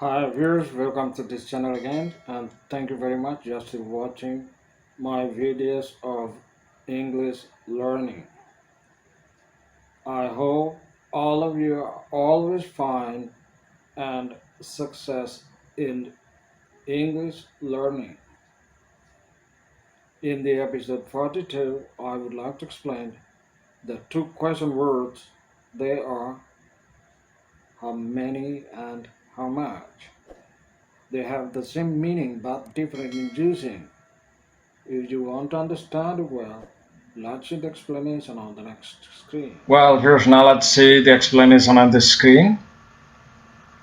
Hi viewers, welcome to this channel again, and thank you very much just for watching my videos of English learning. I hope all of you are always fine and success in English learning. In the episode 42, I would like to explain the two question words. They are how many and how much. They have the same meaning but different in using. If you want to understand it well, let's see the explanation on the next screen. Well, here's now let's see the explanation on the screen.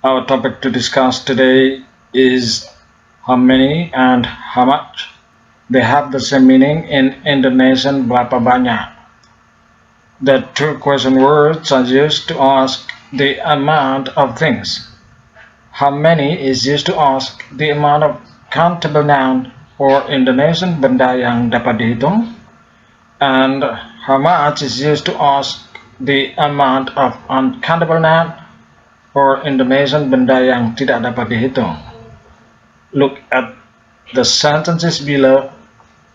Our topic to discuss today is how many and how much. They have the same meaning in Indonesian berapa banyak. The two question words are used to ask the amount of things. How many is used to ask the amount of countable noun or Indonesian benda yang dapat dihitung, and how much is used to ask the amount of uncountable noun or Indonesian benda yang tidak dapat dihitung. Look at the sentences below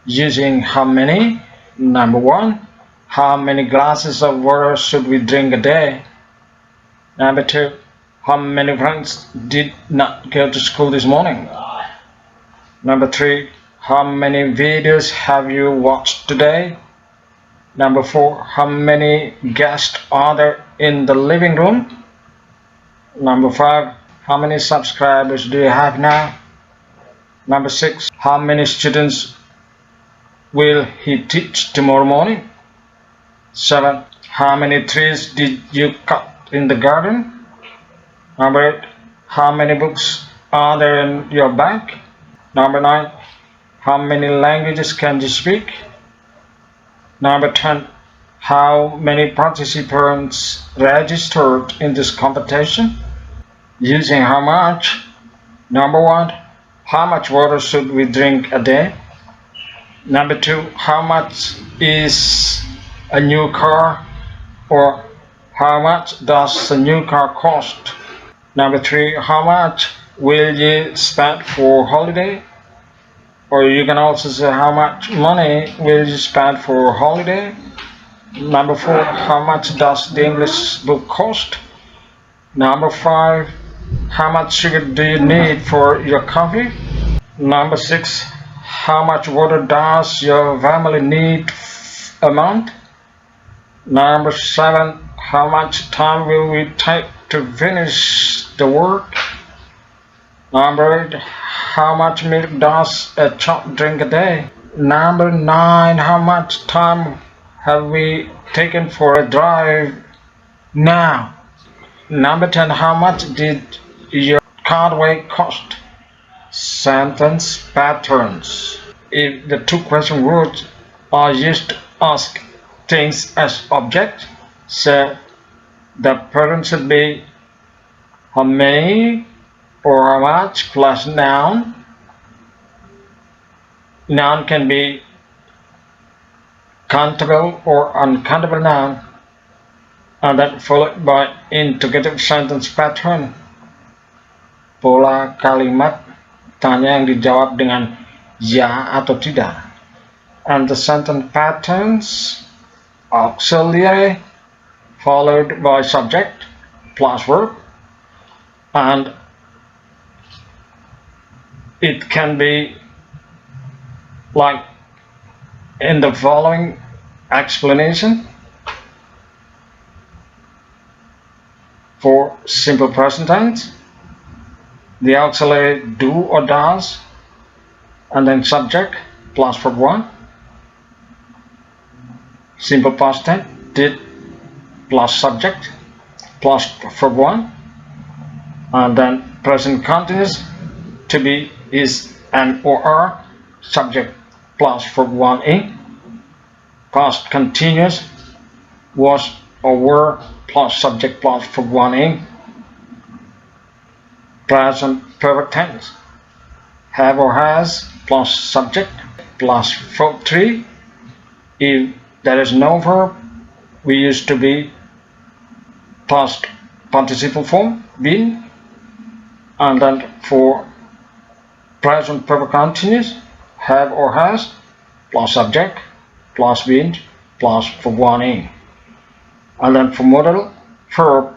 using how many. Number 1, how many glasses of water should we drink a day? Number 2, how many friends did not go to school this morning? Number 3, how many videos have you watched today? Number 4, how many guests are there in the living room? Number 5, how many subscribers do you have now? Number 6, how many students will he teach tomorrow morning? 7, how many trees did you cut in the garden? Number 8, how many books are there in your bag? Number 9, how many languages can you speak? Number 10, how many participants registered in this competition? Using how much. Number 1, how much water should we drink a day? Number 2, how much is a new car, or how much does a new car cost? Number 3, how much will you spend for holiday? Or you can also say how much money will you spend for holiday? Number 4, how much does the English book cost? Number 5, how much sugar do you need for your coffee? Number 6, how much water does your family need a month? Number 7, how much time will we take to finish the work? Number 8, how much milk does a child drink a day? Number 9, how much time have we taken for a drive now? Number 10, how much did your cutaway cost? Sentence patterns. If the two question words are used to ask things as object, so the pattern should be how many or how much plus noun. Noun can be countable or uncountable noun, and then followed by interrogative sentence pattern. Pola kalimat tanya yang dijawab dengan ya atau tidak. And the sentence patterns auxiliary followed by subject plus verb, and it can be like in the following explanation. For simple present tense, the auxiliary do or does, and then subject plus verb 1. Simple past tense, did plus subject plus verb 1, and then present continuous, to be, is, am or are, subject plus verb 1 past continuous, was or were plus subject plus verb 1 present perfect tense, have or has plus subject plus verb 3. If there is no verb, we use to be past participle form, been. And then for present perfect continuous, have or has plus subject plus been plus verb. And then for modal verb,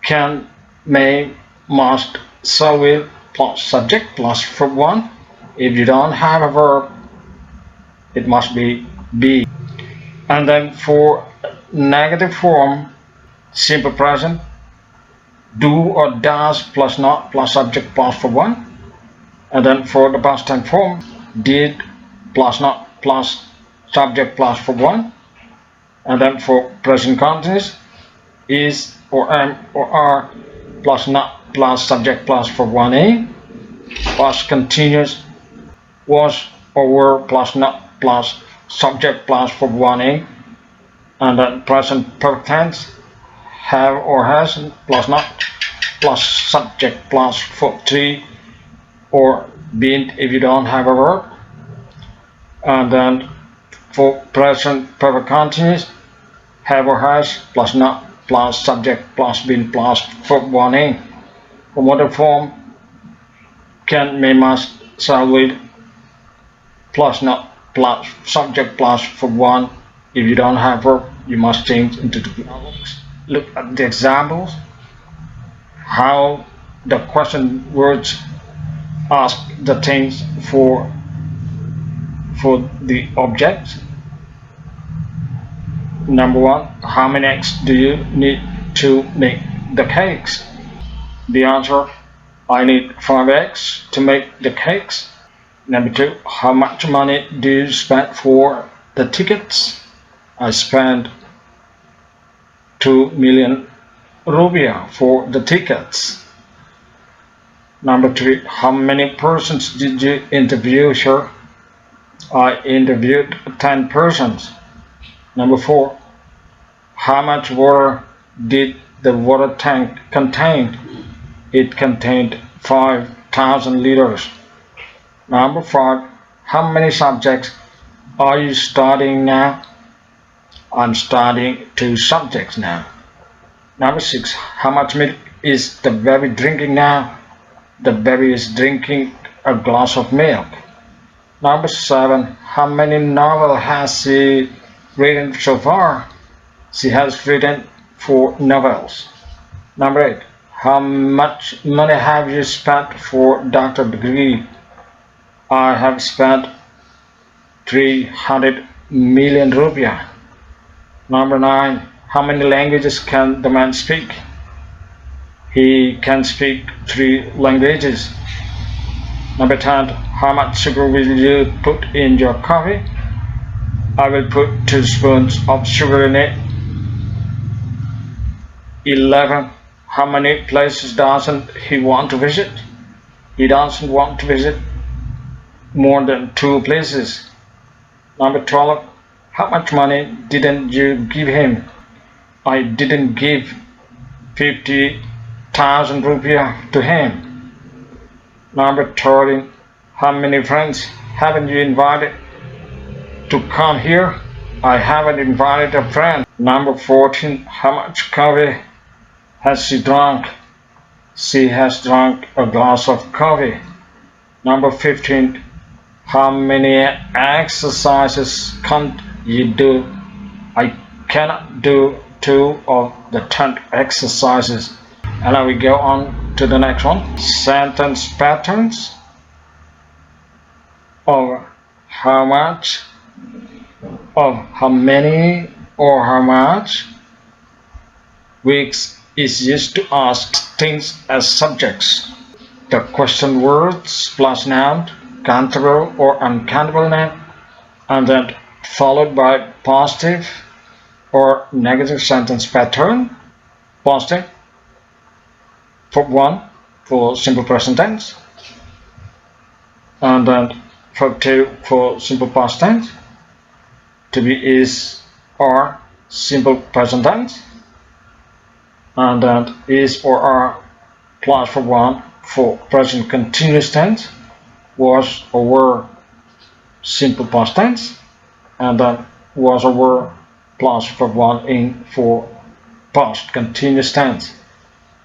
can, may, must, shall, will plus subject plus verb. If you don't have a verb, it must be be. And then for negative form, simple present, do or does plus not plus subject plus verb. And then for the past tense form, did plus not plus subject plus verb. And then for present continuous, is or am or are plus not plus subject plus verb. Past continuous, was or were plus not plus subject plus verb. And then present perfect tense, have or has plus not plus subject plus verb 3, or been if you don't have a verb. And then for present perfect continuous, have or has plus not plus subject plus been plus verb 1. For modal form, can, may, must, shall, will plus not plus subject plus verb 1. If you don't have verb, you must change into the dialogues. Look at the examples, how the question words ask the things for the object. Number one, how many eggs do you need to make the cakes? The answer, I need 5 eggs to make the cakes. Number two, how much money do you spend for the tickets? I spent 2 million rupiah for the tickets. Number three, how many persons did you interview, sir? I interviewed 10 persons. Number four, how much water did the water tank contain? It contained 5,000 liters. Number five, how many subjects are you studying now? I'm studying 2 subjects now. Number six, how much milk is the baby drinking now? The baby is drinking a glass of milk. Number seven, how many novels has she written so far? She has written 4 novels. Number 8, how much money have you spent for doctorate degree? I have spent 300 million rupiah. Number 9, how many languages can the man speak? He can speak 3 languages. Number 10, how much sugar will you put in your coffee? I will put 2 spoons of sugar in it. 11, how many places doesn't he want to visit? He doesn't want to visit more than 2 places. Number 12, how much money didn't you give him? I didn't give 50,000 rupiah to him. Number 13, how many friends haven't you invited to come here? I haven't invited a friend. Number 14, how much coffee has she drunk? She has drunk a glass of coffee. Number 15, how many exercises can't you do? I cannot do 2 of the 10 exercises. And now we go on to the next one. Sentence patterns of how much, of how many, or how much. Weeks is used to ask things as subjects. The question words plus noun, countable or uncountable noun, and then followed by positive or negative sentence pattern. Positive, verb 1 for simple present tense, and then verb 2 for simple past tense, to be, is, are simple present tense, and then is or are plus verb 1 for present continuous tense, was or were simple past tense, and then was or were plus verb 1 in for past continuous tense.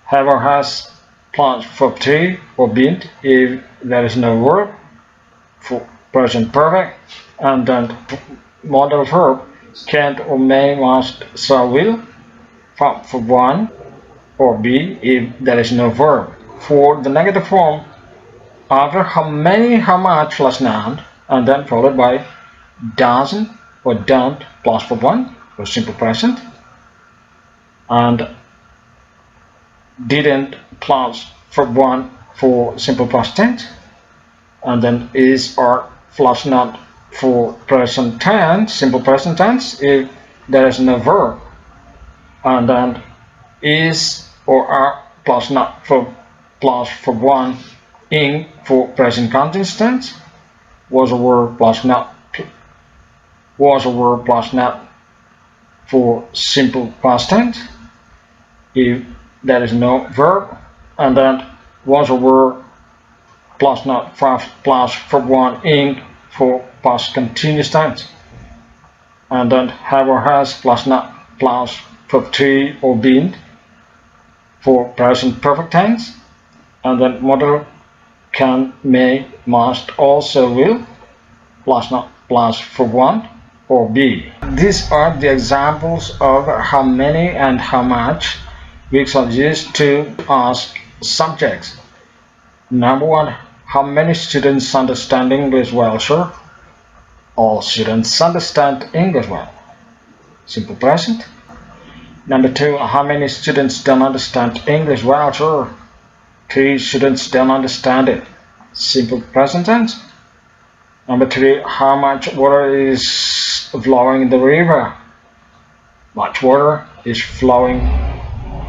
Have or has plus verb to or been if there is no verb for present perfect, and then modal verb can't or may, must, shall, will for one or be if there is no verb. For the negative form, after how many, how much plus noun, and then followed by doesn't or don't plus verb one for simple present, and didn't plus verb one for simple past tense, and then is or plus not for present tense, simple present tense if there is no verb, and then is or are plus not for plus verb one in for present continuous tense, was a word plus not for simple past tense if there is no verb, and then was a word plus not plus verb one in for past continuous tense, and then have or has plus not plus verb to or been for present perfect tense, and then modal can, may, must, also, will plus not plus verb one or be. These are the examples of how many and how much which are used to ask subjects. Number one, how many students understand English well, sir? All students understand English well. Simple present. Number two, how many students don't understand English well, sir? 3 students don't understand it. Simple present tense. Number 3, how much water is flowing in the river? Much water is flowing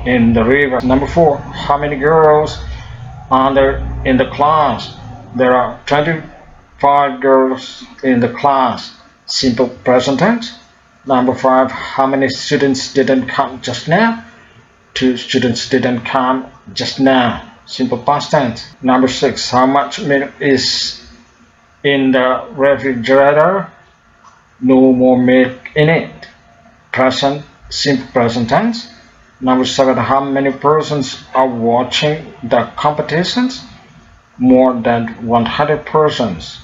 in the river. Number 4, how many girls are there in the class? There are 25 girls in the class. Simple present tense. Number 5, how many students didn't come just now? 2 students didn't come just now. Simple past tense. Number 6, how much milk is in the refrigerator? No more milk in it. Present, simple present tense. Number 7, how many persons are watching the competitions? More than 100 persons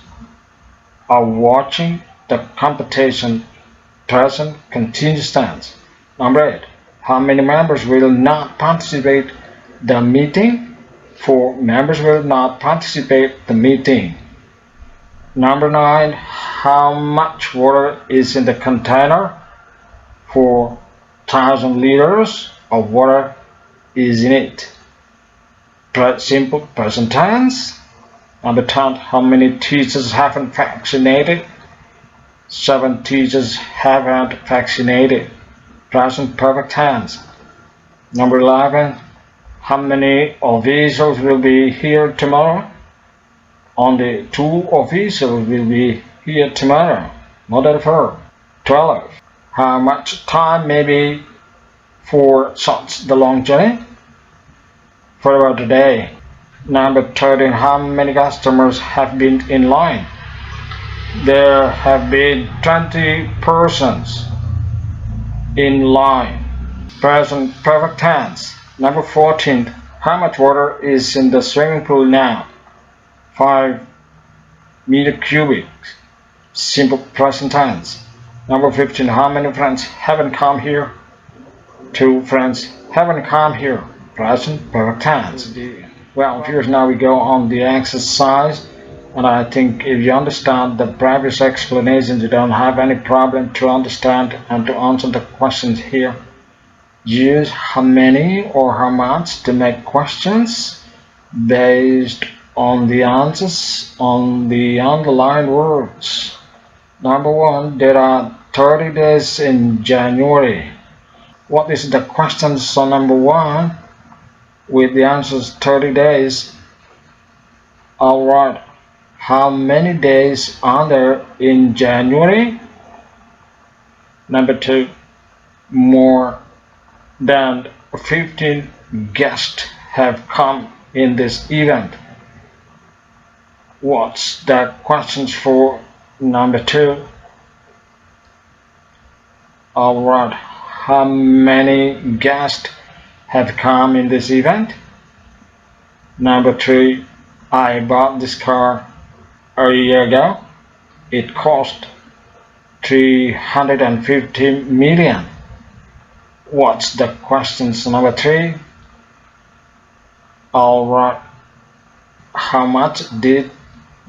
are watching the competition. Present continuous tense. Number 8, how many members will not participate the meeting? 4 members will not participate the meeting. Number 9, how much water is in the container? 4,000 liters of water is in it. Simple present tense. Number 10, how many teachers haven't vaccinated? 7 teachers haven't vaccinated. Present perfect tense. Number 11, how many officials will be here tomorrow? Only 2 officials will be here tomorrow. Modal verb. 12, how much time maybe for such the long journey? For about a day. Number 13, how many customers have been in line? There have been 20 persons in line. Present perfect tense. Number 14, how much water is in the swimming pool now? 5 meter cubic. Simple present tense. Number 15, how many friends haven't come here? 2 friends haven't come here. Present perfect tense. Well, here's now we go on the exercise, and I think if you understand the previous explanations, you don't have any problem to understand and to answer the questions here. Use how many or how much to make questions based on the answers on the underlined words. Number 1, there are 30 days in January. What is the question on number 1 with the answers 30 days? Alright, how many days are there in January? Number 2, more than 15 guests have come in this event. What's the questions for number 2? Alright, how many guests have come in this event? Number 3, I bought this car a year ago. It cost 350 million. What's the question? Number 3? Alright, how much did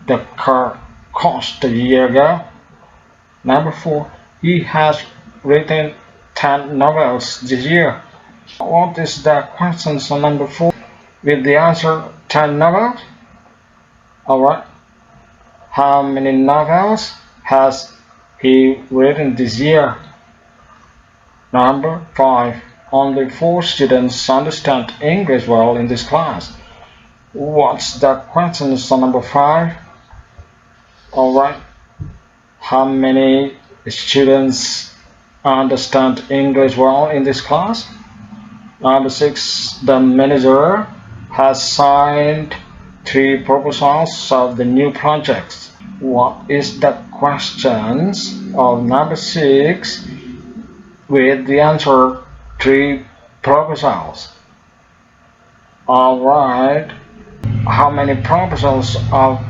the car cost a year ago? Number 4, he has written 10 novels this year. What is the question? Number 4 with the answer 10 novels? Alright, how many novels has he written this year? Number 5, only 4 students understand English well in this class. What's the question? Number 5? Alright, how many students understand English well in this class? Number 6, the manager has signed 3 proposals of the new projects. What is the questions of number 6 with the answer 3 proposals? Alright, how many proposals of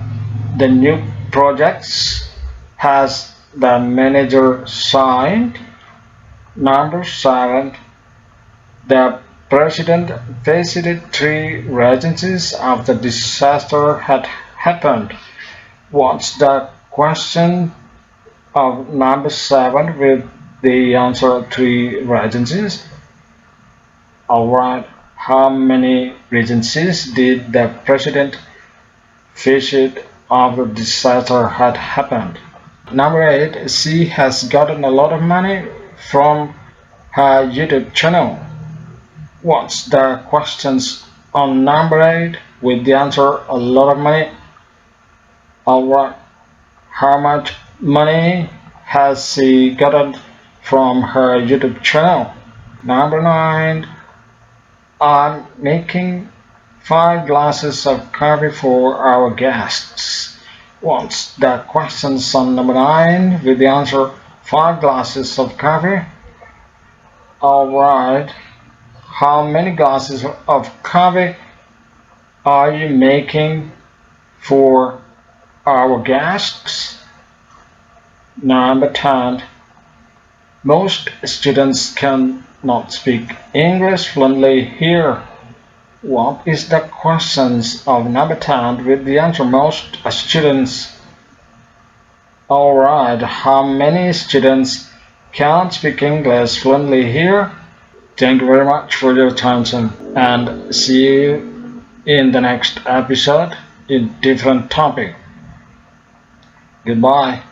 the new projects has the manager signed? Number 7, the president visited 3 regencies after disaster had happened. What's the question of number 7 with the answer 3 regencies? Alright, how many regencies did the president visit after disaster had happened? Number 8, she has gotten a lot of money from her YouTube channel. What's the questions on number 8 with the answer a lot of money? Alright, how much money has she gotten from her YouTube channel? Number 9, I'm making 5 glasses of coffee for our guests. What's the questions on number 9 with the answer 5 glasses of coffee? Alright, how many glasses of coffee are you making for our guests? Number 10, most students cannot speak English fluently here. What is the questions of number 10 with the answer most students? Alright, how many students can speak English fluently here? Thank you very much for your attention and see you in the next episode in different topic. Goodbye.